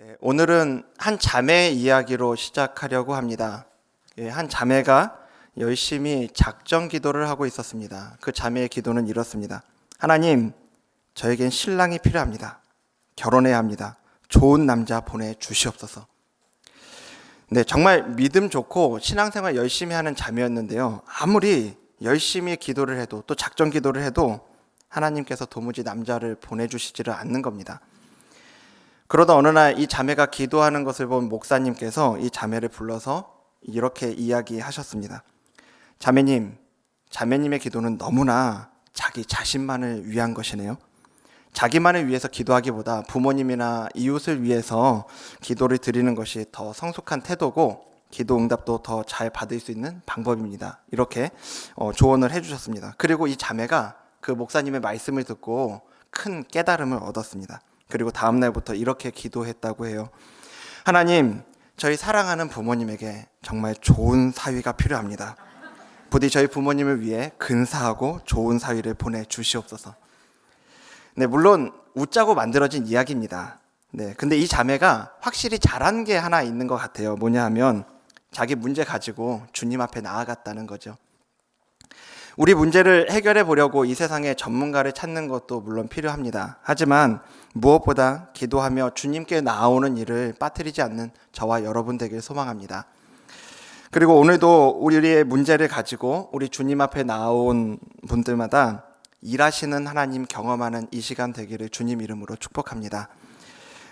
네, 오늘은 한 자매 이야기로 시작하려고 합니다. 한 자매가 열심히 작정 기도를 하고 있었습니다. 그 자매의 기도는 이렇습니다. 하나님, 저에겐 신랑이 필요합니다. 결혼해야 합니다. 좋은 남자 보내주시옵소서. 네, 정말 믿음 좋고 신앙생활 열심히 하는 자매였는데요. 아무리 열심히 기도를 해도 또 작정 기도를 해도 하나님께서 도무지 남자를 보내주시지를 않는 겁니다. 그러다 어느 날 이 자매가 기도하는 것을 본 목사님께서 이 자매를 불러서 이렇게 이야기하셨습니다. 자매님의 기도는 너무나 자기 자신만을 위한 것이네요. 자기만을 위해서 기도하기보다 부모님이나 이웃을 위해서 기도를 드리는 것이 더 성숙한 태도고 기도 응답도 더 잘 받을 수 있는 방법입니다. 이렇게 조언을 해주셨습니다. 그리고 이 자매가 그 목사님의 말씀을 듣고 큰 깨달음을 얻었습니다. 그리고 다음 날부터 이렇게 기도했다고 해요. 하나님, 저희 사랑하는 부모님에게 정말 좋은 사위가 필요합니다. 부디 저희 부모님을 위해 근사하고 좋은 사위를 보내주시옵소서. 네, 물론 웃자고 만들어진 이야기입니다. 네, 근데 이 자매가 확실히 잘한 게 하나 있는 것 같아요. 뭐냐 하면 자기 문제 가지고 주님 앞에 나아갔다는 거죠. 우리 문제를 해결해 보려고 이 세상에 전문가를 찾는 것도 물론 필요합니다. 하지만 무엇보다 기도하며 주님께 나아오는 일을 빠뜨리지 않는 저와 여러분 되길 소망합니다. 그리고 오늘도 우리의 문제를 가지고 우리 주님 앞에 나아온 분들마다 일하시는 하나님 경험하는 이 시간 되기를 주님 이름으로 축복합니다.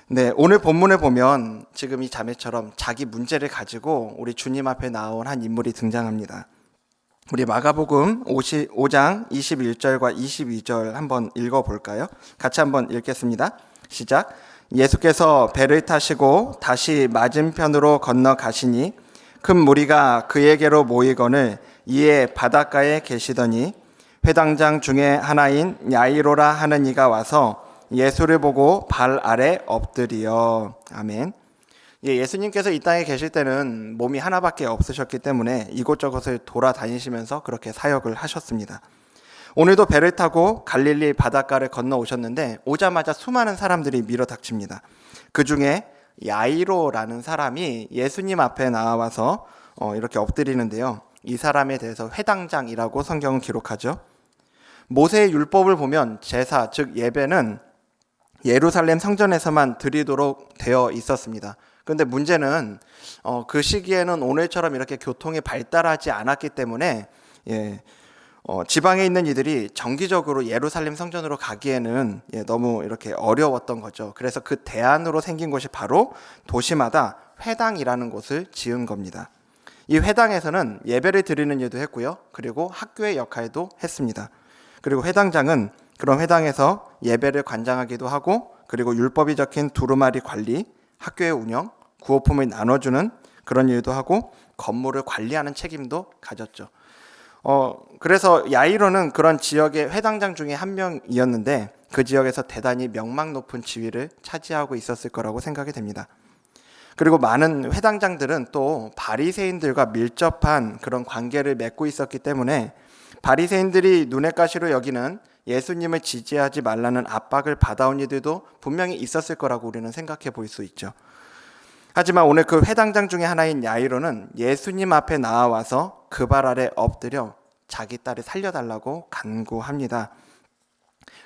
네, 오늘 본문을 보면 지금 이 자매처럼 자기 문제를 가지고 우리 주님 앞에 나온 한 인물이 등장합니다. 우리 마가복음 5장 21절과 22절 한번 읽어볼까요? 같이 한번 읽겠습니다. 시작. 예수께서 배를 타시고 다시 맞은편으로 건너가시니 큰 무리가 그에게로 모이거늘 이에 바닷가에 계시더니 회당장 중에 하나인 야이로라 하는 이가 와서 예수를 보고 발 아래 엎드리어. 아멘. 예수님께서 이 땅에 계실 때는 몸이 하나밖에 없으셨기 때문에 이곳저곳을 돌아다니시면서 그렇게 사역을 하셨습니다. 오늘도 배를 타고 갈릴리 바닷가를 건너오셨는데 오자마자 수많은 사람들이 밀어닥칩니다. 그 중에 야이로라는 사람이 예수님 앞에 나와서 이렇게 엎드리는데요. 이 사람에 대해서 회당장이라고 성경은 기록하죠. 모세의 율법을 보면 제사, 즉 예배는 예루살렘 성전에서만 드리도록 되어 있었습니다. 그런데 문제는 그 시기에는 오늘처럼 이렇게 교통이 발달하지 않았기 때문에 지방에 있는 이들이 정기적으로 예루살렘 성전으로 가기에는 너무 이렇게 어려웠던 거죠. 그래서 그 대안으로 생긴 곳이 바로 도시마다 회당이라는 곳을 지은 겁니다. 이 회당에서는 예배를 드리는 일도 했고요. 그리고 학교의 역할도 했습니다. 그리고 회당장은 그런 회당에서 예배를 관장하기도 하고 그리고 율법이 적힌 두루마리 관리, 학교의 운영, 구호품을 나눠주는 그런 일도 하고 건물을 관리하는 책임도 가졌죠. 그래서 야이로는 그런 지역의 회당장 중에 한 명이었는데 그 지역에서 대단히 명망 높은 지위를 차지하고 있었을 거라고 생각이 됩니다. 그리고 많은 회당장들은 또 바리새인들과 밀접한 그런 관계를 맺고 있었기 때문에 바리새인들이 눈엣 가시로 여기는 예수님을 지지하지 말라는 압박을 받아온 이들도 분명히 있었을 거라고 우리는 생각해 볼 수 있죠. 하지만 오늘 그 회당장 중에 하나인 야이로는 예수님 앞에 나와서 그 발 아래 엎드려 자기 딸을 살려달라고 간구합니다.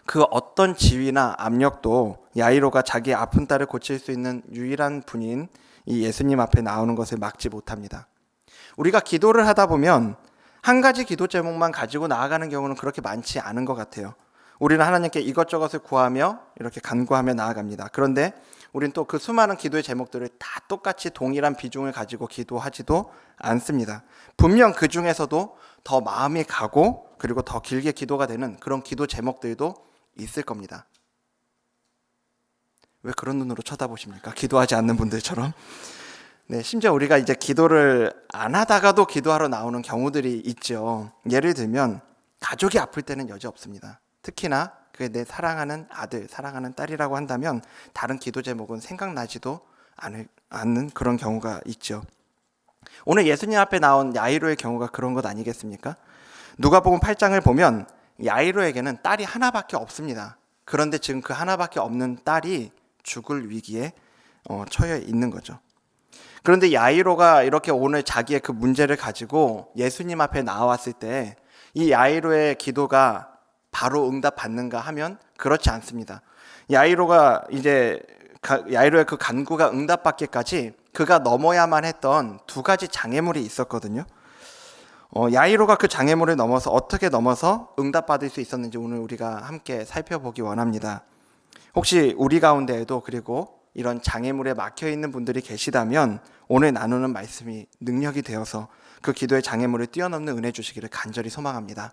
그 어떤 지위나 압력도 야이로가 자기 아픈 딸을 고칠 수 있는 유일한 분인 이 예수님 앞에 나오는 것을 막지 못합니다. 우리가 기도를 하다 보면 한 가지 기도 제목만 가지고 나아가는 경우는 그렇게 많지 않은 것 같아요. 우리는 하나님께 이것저것을 구하며 이렇게 간구하며 나아갑니다. 그런데 우리는 또 그 수많은 기도의 제목들을 다 똑같이 동일한 비중을 가지고 기도하지도 않습니다. 분명 그 중에서도 더 마음이 가고 그리고 더 길게 기도가 되는 그런 기도 제목들도 있을 겁니다. 왜 그런 눈으로 쳐다보십니까? 기도하지 않는 분들처럼. 네, 심지어 우리가 이제 기도를 안 하다가도 기도하러 나오는 경우들이 있죠. 예를 들면 가족이 아플 때는 여지없습니다. 특히나 그게 내 사랑하는 아들, 사랑하는 딸이라고 한다면 다른 기도 제목은 생각나지도 않는 그런 경우가 있죠. 오늘 예수님 앞에 나온 야이로의 경우가 그런 것 아니겠습니까? 누가복음 8장을 보면 야이로에게는 딸이 하나밖에 없습니다. 그런데 지금 그 하나밖에 없는 딸이 죽을 위기에 처해 있는 거죠. 그런데 야이로가 이렇게 오늘 자기의 그 문제를 가지고 예수님 앞에 나왔을 때 이 야이로의 기도가 바로 응답받는가 하면 그렇지 않습니다. 야이로의 그 간구가 응답받기까지 그가 넘어야만 했던 두 가지 장애물이 있었거든요. 야이로가 그 장애물을 넘어서 어떻게 넘어서 응답받을 수 있었는지 오늘 우리가 함께 살펴보기 원합니다. 혹시 우리 가운데에도 그리고 이런 장애물에 막혀 있는 분들이 계시다면 오늘 나누는 말씀이 능력이 되어서 그 기도의 장애물을 뛰어넘는 은혜 주시기를 간절히 소망합니다.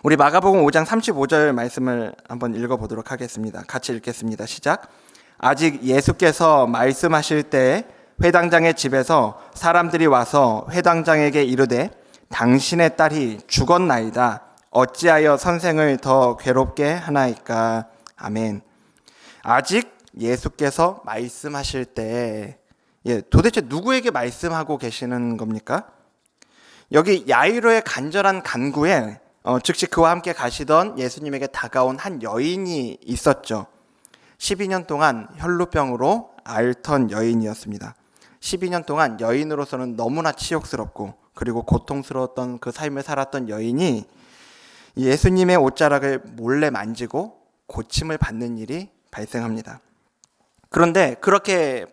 우리 마가복음 5장 35절 말씀을 한번 읽어보도록 하겠습니다. 같이 읽겠습니다. 시작. 아직 예수께서 말씀하실 때 회당장의 집에서 사람들이 와서 회당장에게 이르되 당신의 딸이 죽었나이다. 어찌하여 선생을 더 괴롭게 하나이까. 아멘. 아직 예수께서 말씀하실 때 도대체 누구에게 말씀하고 계시는 겁니까? 여기 야이로의 간절한 간구에 즉시 그와 함께 가시던 예수님에게 다가온 한 여인이 있었죠. 12년 동안 혈루병으로 앓던 여인이었습니다. 12년 동안 여인으로서는 너무나 치욕스럽고 그리고 고통스러웠던 그 삶을 살았던 여인이 예수님의 옷자락을 몰래 만지고 고침을 받는 일이 발생합니다. 그런데 그렇게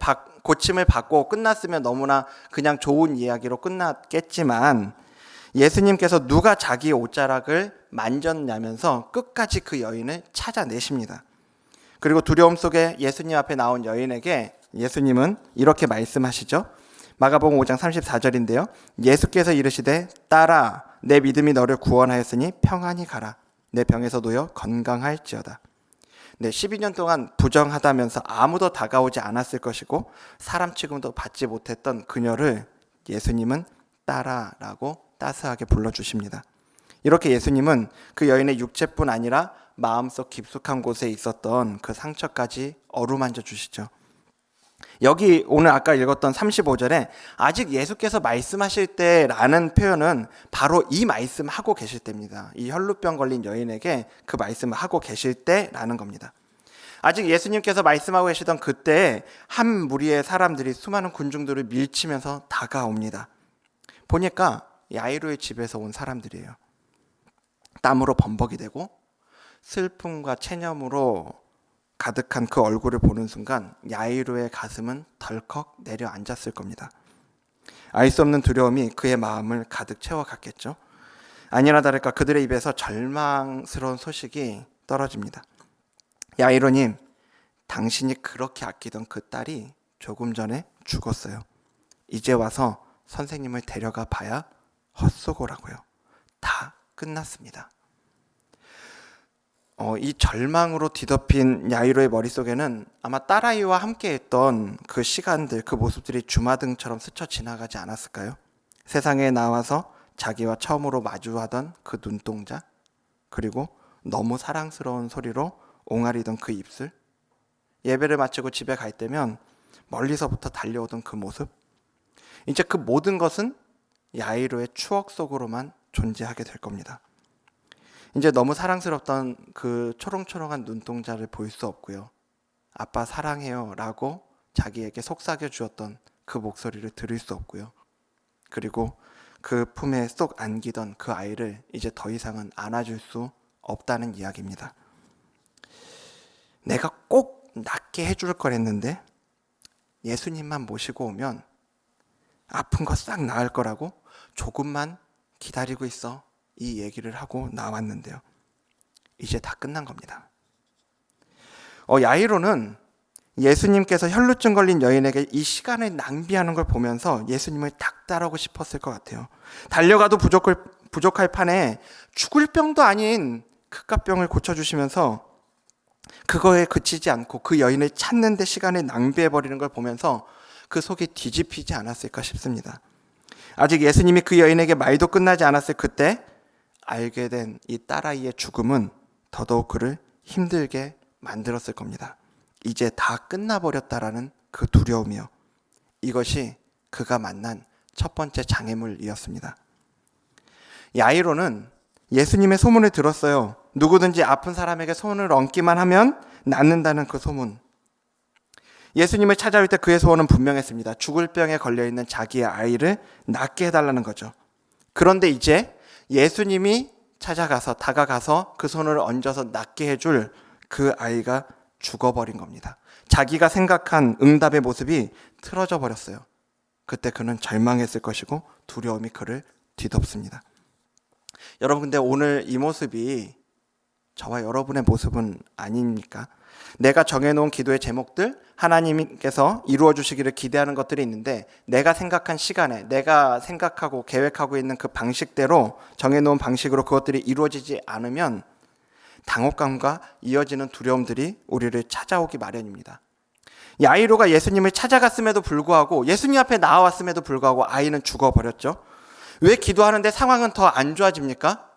고침을 받고 끝났으면 너무나 그냥 좋은 이야기로 끝났겠지만 예수님께서 누가 자기 옷자락을 만졌냐면서 끝까지 그 여인을 찾아내십니다. 그리고 두려움 속에 예수님 앞에 나온 여인에게 예수님은 이렇게 말씀하시죠. 마가복음 5장 34절인데요. 예수께서 이르시되 딸아 내 믿음이 너를 구원하였으니 평안히 가라. 내 병에서 놓여 건강할지어다. 12년 동안 부정하다면서 아무도 다가오지 않았을 것이고 사람 취급도 받지 못했던 그녀를 예수님은 딸아라고 따스하게 불러주십니다. 이렇게 예수님은 그 여인의 육체뿐 아니라 마음속 깊숙한 곳에 있었던 그 상처까지 어루만져 주시죠. 여기 오늘 아까 읽었던 35절에 아직 예수께서 말씀하실 때라는 표현은 바로 이 말씀하고 계실 때입니다. 이 혈루병 걸린 여인에게 그 말씀을 하고 계실 때라는 겁니다. 아직 예수님께서 말씀하고 계시던 그때에 한 무리의 사람들이 수많은 군중들을 밀치면서 다가옵니다. 보니까 야이로의 집에서 온 사람들이에요. 땀으로 범벅이 되고 슬픔과 체념으로 가득한 그 얼굴을 보는 순간 야이로의 가슴은 덜컥 내려앉았을 겁니다. 알 수 없는 두려움이 그의 마음을 가득 채워갔겠죠. 아니나 다를까 그들의 입에서 절망스러운 소식이 떨어집니다. 야이로님, 당신이 그렇게 아끼던 그 딸이 조금 전에 죽었어요. 이제 와서 선생님을 데려가 봐야 헛소고라고요. 다 끝났습니다. 이 절망으로 뒤덮인 야이로의 머릿속에는 아마 딸아이와 함께 했던 그 시간들, 그 모습들이 주마등처럼 스쳐 지나가지 않았을까요? 세상에 나와서 자기와 처음으로 마주하던 그 눈동자, 그리고 너무 사랑스러운 소리로 옹알이던 그 입술, 예배를 마치고 집에 갈 때면 멀리서부터 달려오던 그 모습, 이제 그 모든 것은 야이로의 추억 속으로만 존재하게 될 겁니다. 이제 너무 사랑스럽던 그 초롱초롱한 눈동자를 볼 수 없고요. 아빠 사랑해요 라고 자기에게 속삭여 주었던 그 목소리를 들을 수 없고요. 그리고 그 품에 쏙 안기던 그 아이를 이제 더 이상은 안아줄 수 없다는 이야기입니다. 내가 꼭 낫게 해줄 거랬는데 예수님만 모시고 오면 아픈 거 싹 나을 거라고 조금만 기다리고 있어. 이 얘기를 하고 나왔는데요. 이제 다 끝난 겁니다. 야이로는 예수님께서 혈루증 걸린 여인에게 이 시간을 낭비하는 걸 보면서 예수님을 닥달하고 싶었을 것 같아요. 달려가도 부족할 판에 죽을 병도 아닌 그깟 병을 고쳐주시면서 그거에 그치지 않고 그 여인을 찾는 데 시간을 낭비해버리는 걸 보면서 그 속이 뒤집히지 않았을까 싶습니다. 아직 예수님이 그 여인에게 말도 끝나지 않았을 그때 알게 된 이 딸아이의 죽음은 더더욱 그를 힘들게 만들었을 겁니다. 이제 다 끝나버렸다라는 그 두려움이요. 이것이 그가 만난 첫 번째 장애물이었습니다. 야이로는 예수님의 소문을 들었어요. 누구든지 아픈 사람에게 손을 얹기만 하면 낫는다는 그 소문. 예수님을 찾아올 때 그의 소원은 분명했습니다. 죽을 병에 걸려있는 자기의 아이를 낫게 해달라는 거죠. 그런데 이제 예수님이 다가가서 그 손을 얹어서 낫게 해줄 그 아이가 죽어버린 겁니다. 자기가 생각한 응답의 모습이 틀어져 버렸어요. 그때 그는 절망했을 것이고 두려움이 그를 뒤덮습니다. 여러분, 근데 오늘 이 모습이 저와 여러분의 모습은 아닙니까? 내가 정해놓은 기도의 제목들, 하나님께서 이루어 주시기를 기대하는 것들이 있는데 내가 생각한 시간에, 내가 생각하고 계획하고 있는 그 방식대로, 정해놓은 방식으로 그것들이 이루어지지 않으면 당혹감과 이어지는 두려움들이 우리를 찾아오기 마련입니다. 야이로가 예수님을 찾아갔음에도 불구하고, 예수님 앞에 나와왔음에도 불구하고 아이는 죽어버렸죠. 왜 기도하는데 상황은 더 안 좋아집니까?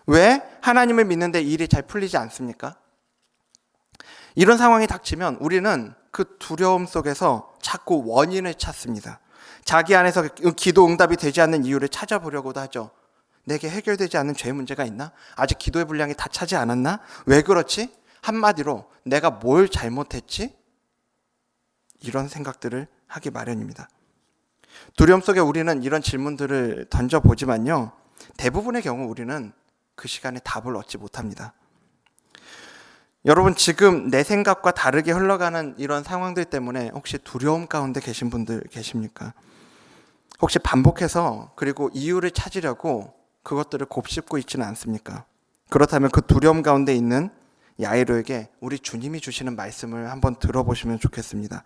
왜 하나님을 믿는데 일이 잘 풀리지 않습니까? 이런 상황이 닥치면 우리는 그 두려움 속에서 자꾸 원인을 찾습니다. 자기 안에서 기도 응답이 되지 않는 이유를 찾아보려고도 하죠. 내게 해결되지 않는 죄 문제가 있나? 아직 기도의 분량이 다 차지 않았나? 왜 그렇지? 한마디로 내가 뭘 잘못했지? 이런 생각들을 하기 마련입니다. 두려움 속에 우리는 이런 질문들을 던져보지만요, 대부분의 경우 우리는 그 시간에 답을 얻지 못합니다. 여러분, 지금 내 생각과 다르게 흘러가는 이런 상황들 때문에 혹시 두려움 가운데 계신 분들 계십니까? 혹시 반복해서 그리고 이유를 찾으려고 그것들을 곱씹고 있지는 않습니까? 그렇다면 그 두려움 가운데 있는 야이로에게 우리 주님이 주시는 말씀을 한번 들어보시면 좋겠습니다.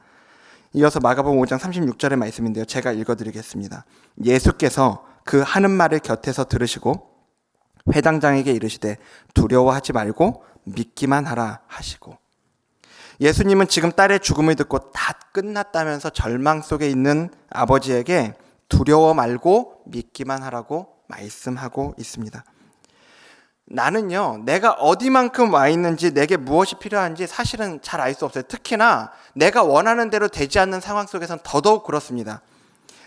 이어서 마가복음 5장 36절의 말씀인데요, 제가 읽어드리겠습니다. 예수께서 그 하는 말을 곁에서 들으시고 회당장에게 이르시되 두려워하지 말고 믿기만 하라 하시고. 예수님은 지금 딸의 죽음을 듣고 다 끝났다면서 절망 속에 있는 아버지에게 두려워 말고 믿기만 하라고 말씀하고 있습니다. 나는요, 내가 어디만큼 와 있는지, 내게 무엇이 필요한지 사실은 잘 알 수 없어요. 특히나 내가 원하는 대로 되지 않는 상황 속에서는 더더욱 그렇습니다.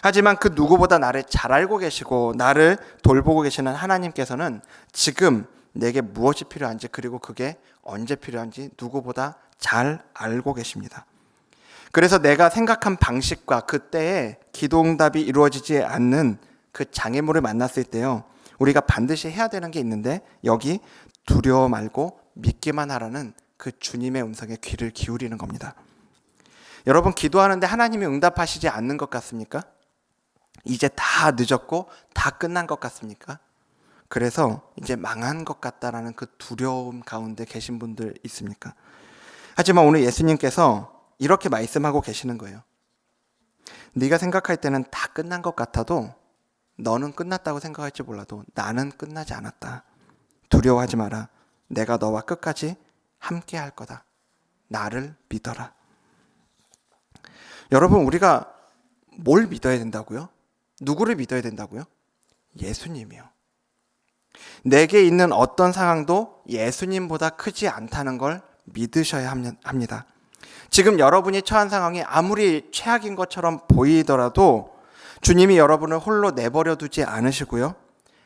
하지만 그 누구보다 나를 잘 알고 계시고 나를 돌보고 계시는 하나님께서는 지금 내게 무엇이 필요한지, 그리고 그게 언제 필요한지 누구보다 잘 알고 계십니다. 그래서 내가 생각한 방식과 그때의 기도 응답이 이루어지지 않는 그 장애물을 만났을 때요, 우리가 반드시 해야 되는 게 있는데, 여기 두려워 말고 믿기만 하라는 그 주님의 음성에 귀를 기울이는 겁니다. 여러분, 기도하는데 하나님이 응답하시지 않는 것 같습니까? 이제 다 늦었고 다 끝난 것 같습니까? 그래서 이제 망한 것 같다라는 그 두려움 가운데 계신 분들 있습니까? 하지만 오늘 예수님께서 이렇게 말씀하고 계시는 거예요. 네가 생각할 때는 다 끝난 것 같아도, 너는 끝났다고 생각할지 몰라도 나는 끝나지 않았다. 두려워하지 마라. 내가 너와 끝까지 함께 할 거다. 나를 믿어라. 여러분, 우리가 뭘 믿어야 된다고요? 누구를 믿어야 된다고요? 예수님이요. 내게 있는 어떤 상황도 예수님보다 크지 않다는 걸 믿으셔야 합니다. 지금 여러분이 처한 상황이 아무리 최악인 것처럼 보이더라도 주님이 여러분을 홀로 내버려 두지 않으시고요,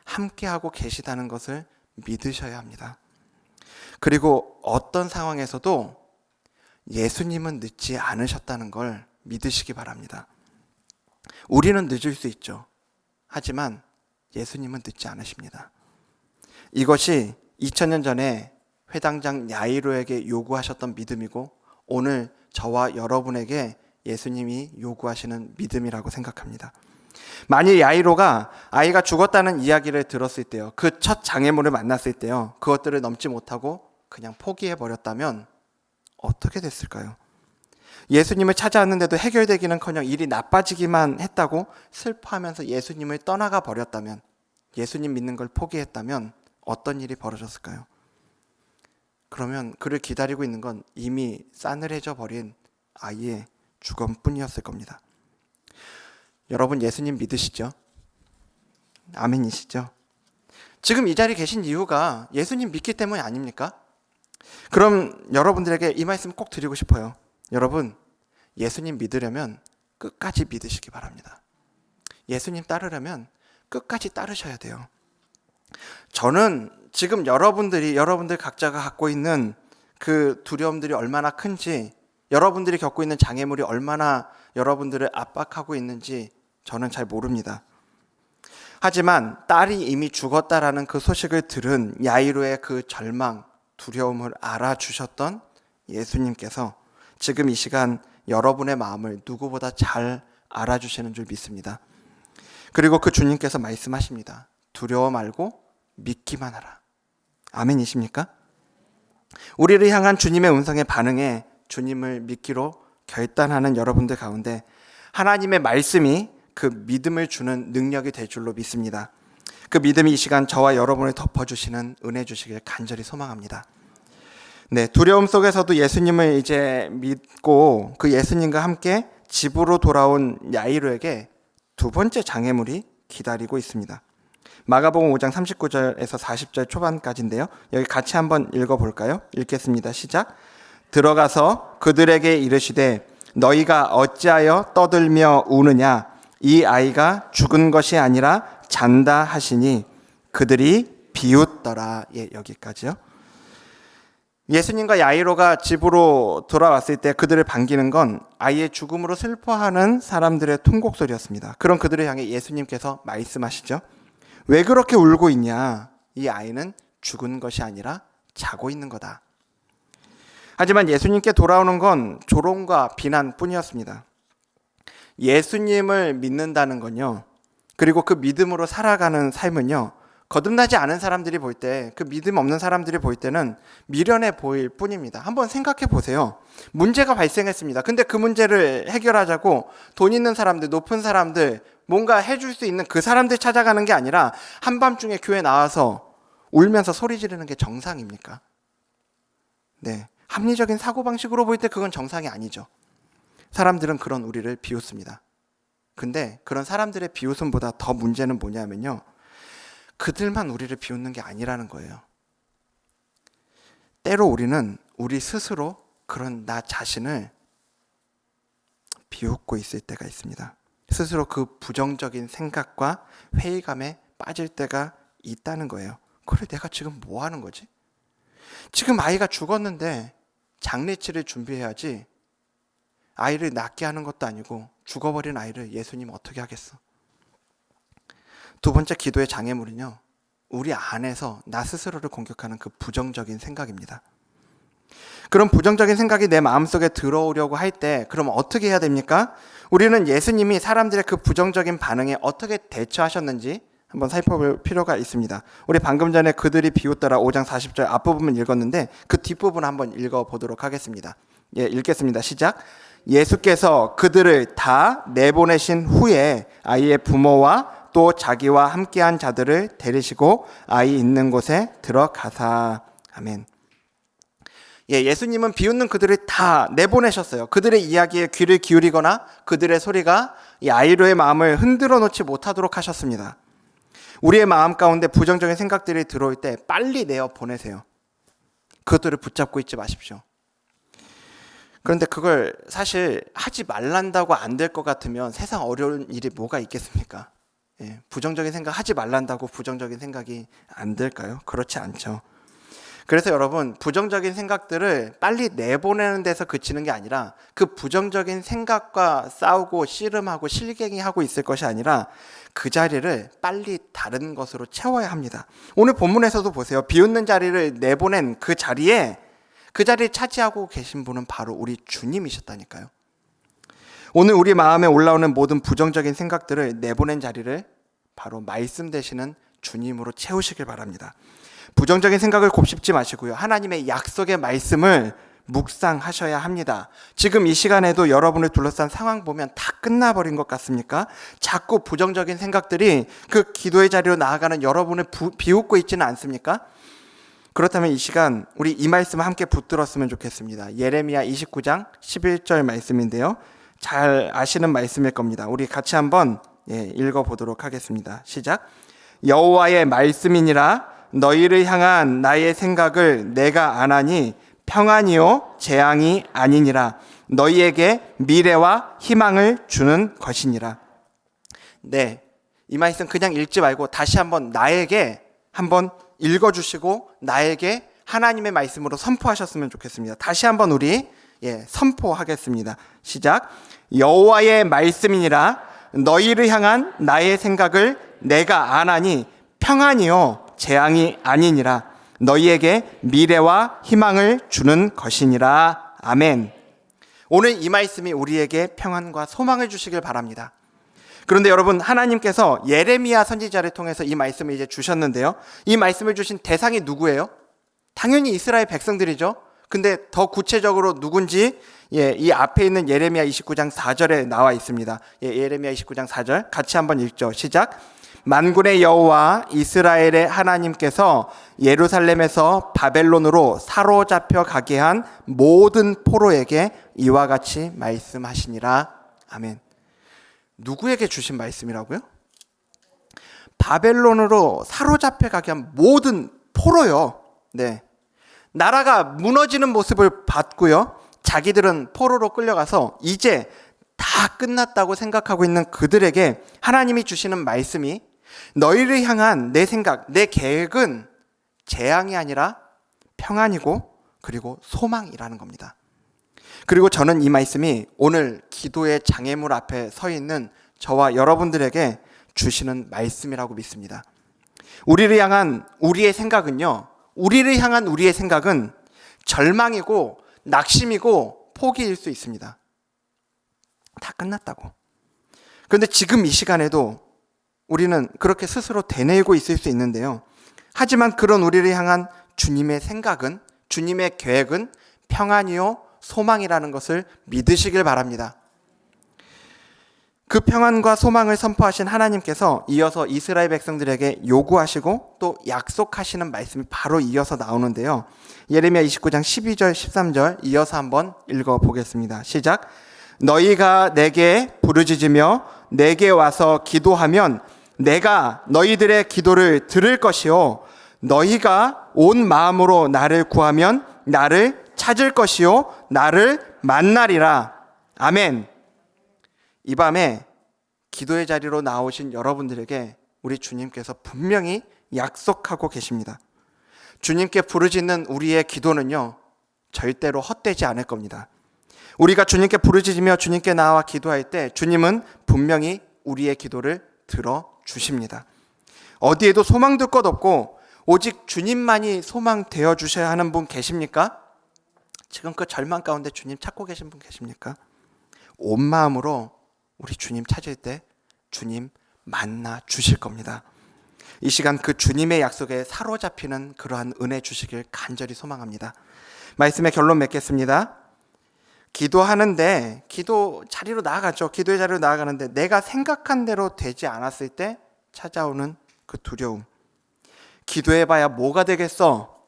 함께하고 계시다는 것을 믿으셔야 합니다. 그리고 어떤 상황에서도 예수님은 늦지 않으셨다는 걸 믿으시기 바랍니다. 우리는 늦을 수 있죠. 하지만 예수님은 늦지 않으십니다. 이것이 2000년 전에 회당장 야이로에게 요구하셨던 믿음이고, 오늘 저와 여러분에게 예수님이 요구하시는 믿음이라고 생각합니다. 만일 야이로가 아이가 죽었다는 이야기를 들었을 때요, 그 첫 장애물을 만났을 때요, 그것들을 넘지 못하고 그냥 포기해버렸다면 어떻게 됐을까요? 예수님을 찾아왔는데도 해결되기는커녕 일이 나빠지기만 했다고 슬퍼하면서 예수님을 떠나가 버렸다면, 예수님 믿는 걸 포기했다면 어떤 일이 벌어졌을까요? 그러면 그를 기다리고 있는 건 이미 싸늘해져 버린 아이의 죽음뿐이었을 겁니다. 여러분, 예수님 믿으시죠? 아멘이시죠? 지금 이 자리에 계신 이유가 예수님 믿기 때문이 아닙니까? 그럼 여러분들에게 이 말씀 꼭 드리고 싶어요. 여러분, 예수님 믿으려면 끝까지 믿으시기 바랍니다. 예수님 따르려면 끝까지 따르셔야 돼요. 저는 지금 여러분들 각자가 갖고 있는 그 두려움들이 얼마나 큰지 여러분들이 겪고 있는 장애물이 얼마나 여러분들을 압박하고 있는지 저는 잘 모릅니다. 하지만 딸이 이미 죽었다라는 그 소식을 들은 야이로의 그 절망, 두려움을 알아주셨던 예수님께서 지금 이 시간 여러분의 마음을 누구보다 잘 알아주시는 줄 믿습니다. 그리고 그 주님께서 말씀하십니다. 두려워 말고 믿기만 하라. 아멘이십니까? 우리를 향한 주님의 음성에 반응해 주님을 믿기로 결단하는 여러분들 가운데 하나님의 말씀이 그 믿음을 주는 능력이 될 줄로 믿습니다. 그 믿음이 이 시간 저와 여러분을 덮어주시는 은혜 주시길 간절히 소망합니다. 네, 두려움 속에서도 예수님을 이제 믿고 그 예수님과 함께 집으로 돌아온 야이로에게 두 번째 장애물이 기다리고 있습니다. 마가복음 5장 39절에서 40절 초반까지인데요. 여기 같이 한번 읽어볼까요? 읽겠습니다. 시작. 들어가서 그들에게 이르시되 너희가 어찌하여 떠들며 우느냐? 이 아이가 죽은 것이 아니라 잔다 하시니 그들이 비웃더라. 예, 여기까지요. 예수님과 야이로가 집으로 돌아왔을 때 그들을 반기는 건 아이의 죽음으로 슬퍼하는 사람들의 통곡 소리였습니다. 그런 그들을 향해 예수님께서 말씀하시죠. 왜 그렇게 울고 있냐? 이 아이는 죽은 것이 아니라 자고 있는 거다. 하지만 예수님께 돌아오는 건 조롱과 비난뿐이었습니다. 예수님을 믿는다는 건요, 그리고 그 믿음으로 살아가는 삶은요, 거듭나지 않은 사람들이 볼 때, 그 믿음 없는 사람들이 볼 때는 미련해 보일 뿐입니다. 한번 생각해 보세요. 문제가 발생했습니다. 근데 그 문제를 해결하자고 돈 있는 사람들, 높은 사람들, 뭔가 해줄 수 있는 그 사람들 찾아가는 게 아니라 한밤중에 교회 나와서 울면서 소리 지르는 게 정상입니까? 네, 합리적인 사고방식으로 볼 때 그건 정상이 아니죠. 사람들은 그런 우리를 비웃습니다. 근데 그런 사람들의 비웃음보다 더 문제는 뭐냐면요, 그들만 우리를 비웃는 게 아니라는 거예요. 때로 우리는 우리 스스로 그런 나 자신을 비웃고 있을 때가 있습니다. 스스로 그 부정적인 생각과 회의감에 빠질 때가 있다는 거예요. 그래, 내가 지금 뭐 하는 거지? 지금 아이가 죽었는데 장례치를 준비해야지. 아이를 낫게 하는 것도 아니고 죽어버린 아이를 예수님 어떻게 하겠어? 두 번째 기도의 장애물은요, 우리 안에서 나 스스로를 공격하는 그 부정적인 생각입니다. 그런 부정적인 생각이 내 마음속에 들어오려고 할 때 그럼 어떻게 해야 됩니까? 우리는 예수님이 사람들의 그 부정적인 반응에 어떻게 대처하셨는지 한번 살펴볼 필요가 있습니다. 우리 방금 전에 그들이 비웃더라 5장 40절 앞부분 읽었는데 그 뒷부분 한번 읽어보도록 하겠습니다. 예, 읽겠습니다. 시작. 예수께서 그들을 다 내보내신 후에 아이의 부모와 또 자기와 함께한 자들을 데리시고 아이 있는 곳에 들어가사. 아멘. 예, 예수님은 비웃는 그들을 다 내보내셨어요. 그들의 이야기에 귀를 기울이거나 그들의 소리가 이 아이로의 마음을 흔들어 놓지 못하도록 하셨습니다. 우리의 마음 가운데 부정적인 생각들이 들어올 때 빨리 내어 보내세요. 그것들을 붙잡고 있지 마십시오. 그런데 그걸 사실 하지 말란다고 안 될 것 같으면 세상 어려운 일이 뭐가 있겠습니까? 예, 부정적인 생각 하지 말란다고 부정적인 생각이 안 될까요? 그렇지 않죠. 그래서 여러분, 부정적인 생각들을 빨리 내보내는 데서 그치는 게 아니라 그 부정적인 생각과 싸우고 씨름하고 실갱이하고 있을 것이 아니라 그 자리를 빨리 다른 것으로 채워야 합니다. 오늘 본문에서도 보세요. 비웃는 자리를 내보낸 그 자리를 차지하고 계신 분은 바로 우리 주님이셨다니까요. 오늘 우리 마음에 올라오는 모든 부정적인 생각들을 내보낸 자리를 바로 말씀 되시는 주님으로 채우시길 바랍니다. 부정적인 생각을 곱씹지 마시고요. 하나님의 약속의 말씀을 묵상하셔야 합니다. 지금 이 시간에도 여러분을 둘러싼 상황 보면 다 끝나버린 것 같습니까? 자꾸 부정적인 생각들이 그 기도의 자리로 나아가는 여러분을 비웃고 있지는 않습니까? 그렇다면 이 시간 우리 이 말씀을 함께 붙들었으면 좋겠습니다. 예레미야 29장 11절 말씀인데요. 잘 아시는 말씀일 겁니다. 우리 같이 한번 읽어보도록 하겠습니다. 시작. 여호와의 말씀이니라 너희를 향한 나의 생각을 내가 아나니 평안이요 재앙이 아니니라 너희에게 미래와 희망을 주는 것이니라. 네, 이 말씀 그냥 읽지 말고 다시 한번 나에게 한번 읽어주시고 나에게 하나님의 말씀으로 선포하셨으면 좋겠습니다. 다시 한번 우리 선포하겠습니다. 시작. 여호와의 말씀이니라. 너희를 향한 나의 생각을 내가 아나니 평안이요 재앙이 아니니라. 너희에게 미래와 희망을 주는 것이니라. 아멘. 오늘 이 말씀이 우리에게 평안과 소망을 주시길 바랍니다. 그런데 여러분, 하나님께서 예레미야 선지자를 통해서 이 말씀을 이제 주셨는데요. 이 말씀을 주신 대상이 누구예요? 당연히 이스라엘 백성들이죠. 근데 더 구체적으로 누군지 이 앞에 있는 예레미야 29장 4절에 나와 있습니다. 예레미야 29장 4절 같이 한번 읽죠. 시작. 만군의 여호와 이스라엘의 하나님께서 예루살렘에서 바벨론으로 사로잡혀 가게 한 모든 포로에게 이와 같이 말씀하시니라. 아멘. 누구에게 주신 말씀이라고요? 바벨론으로 사로잡혀 가게 한 모든 포로요. 네. 나라가 무너지는 모습을 봤고요. 자기들은 포로로 끌려가서 이제 다 끝났다고 생각하고 있는 그들에게 하나님이 주시는 말씀이 너희를 향한 내 생각, 내 계획은 재앙이 아니라 평안이고 그리고 소망이라는 겁니다. 그리고 저는 이 말씀이 오늘 기도의 장애물 앞에 서 있는 저와 여러분들에게 주시는 말씀이라고 믿습니다. 우리를 향한 우리의 생각은 절망이고 낙심이고 포기일 수 있습니다. 다 끝났다고. 그런데 지금 이 시간에도 우리는 그렇게 스스로 되뇌이고 있을 수 있는데요. 하지만 그런 우리를 향한 주님의 생각은, 주님의 계획은 평안이요 소망이라는 것을 믿으시길 바랍니다. 그 평안과 소망을 선포하신 하나님께서 이어서 이스라엘 백성들에게 요구하시고 또 약속하시는 말씀이 바로 이어서 나오는데요. 예레미야 29장 12절 13절 이어서 한번 읽어보겠습니다. 시작. 너희가 내게 부르짖으며 내게 와서 기도하면 내가 너희들의 기도를 들을 것이요 너희가 온 마음으로 나를 구하면 나를 찾을 것이요 나를 만나리라. 아멘. 이 밤에 기도의 자리로 나오신 여러분들에게 우리 주님께서 분명히 약속하고 계십니다. 주님께 부르짖는 우리의 기도는요 절대로 헛되지 않을 겁니다. 우리가 주님께 부르짖으며 주님께 나와 기도할 때 주님은 분명히 우리의 기도를 들어주십니다. 어디에도 소망둘 것 없고 오직 주님만이 소망 되어 주셔야 하는 분 계십니까? 지금 그 절망 가운데 주님 찾고 계신 분 계십니까? 온 마음으로 우리 주님 찾을 때 주님 만나 주실 겁니다. 이 시간 그 주님의 약속에 사로잡히는 그러한 은혜 주시길 간절히 소망합니다. 말씀의 결론 맺겠습니다. 기도하는데 기도의 자리로 나아가는데 내가 생각한 대로 되지 않았을 때 찾아오는 그 두려움. 기도해봐야 뭐가 되겠어?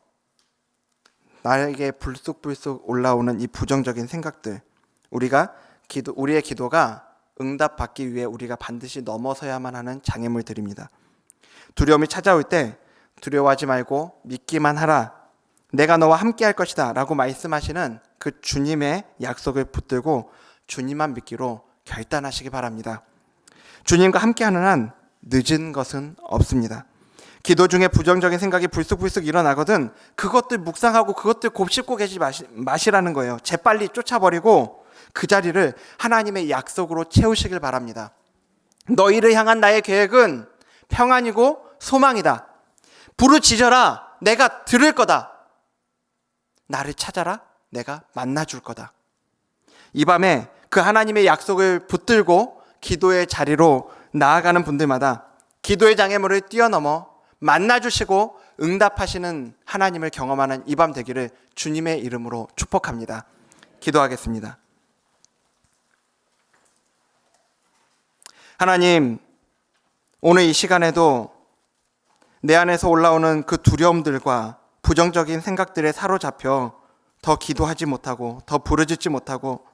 나에게 불쑥불쑥 올라오는 이 부정적인 생각들. 우리의 기도가 응답받기 위해 우리가 반드시 넘어서야만 하는 장애물들입니다. 두려움이 찾아올 때 두려워하지 말고 믿기만 하라. 내가 너와 함께 할 것이다 라고 말씀하시는 그 주님의 약속을 붙들고 주님만 믿기로 결단하시기 바랍니다. 주님과 함께하는 한 늦은 것은 없습니다. 기도 중에 부정적인 생각이 불쑥불쑥 일어나거든 그것들 묵상하고 그것들 곱씹고 계시지 마시라는 거예요. 재빨리 쫓아버리고 그 자리를 하나님의 약속으로 채우시길 바랍니다. 너희를 향한 나의 계획은 평안이고 소망이다. 부르짖어라. 내가 들을 거다. 나를 찾아라. 내가 만나줄 거다. 이 밤에 그 하나님의 약속을 붙들고 기도의 자리로 나아가는 분들마다 기도의 장애물을 뛰어넘어 만나주시고 응답하시는 하나님을 경험하는 이 밤 되기를 주님의 이름으로 축복합니다. 기도하겠습니다. 하나님, 오늘 이 시간에도 내 안에서 올라오는 그 두려움들과 부정적인 생각들에 사로잡혀 더 기도하지 못하고 더 부르짖지 못하고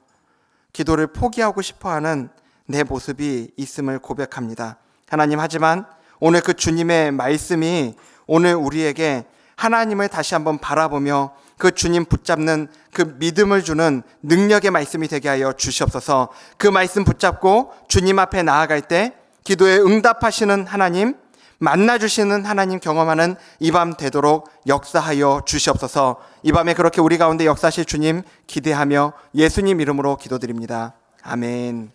기도를 포기하고 싶어하는 내 모습이 있음을 고백합니다. 하나님, 하지만 오늘 그 주님의 말씀이 오늘 우리에게 하나님을 다시 한번 바라보며 그 주님 붙잡는 그 믿음을 주는 능력의 말씀이 되게 하여 주시옵소서. 그 말씀 붙잡고 주님 앞에 나아갈 때 기도에 응답하시는 하나님, 만나주시는 하나님 경험하는 이 밤 되도록 역사하여 주시옵소서. 이 밤에 그렇게 우리 가운데 역사하실 주님 기대하며 예수님 이름으로 기도드립니다. 아멘.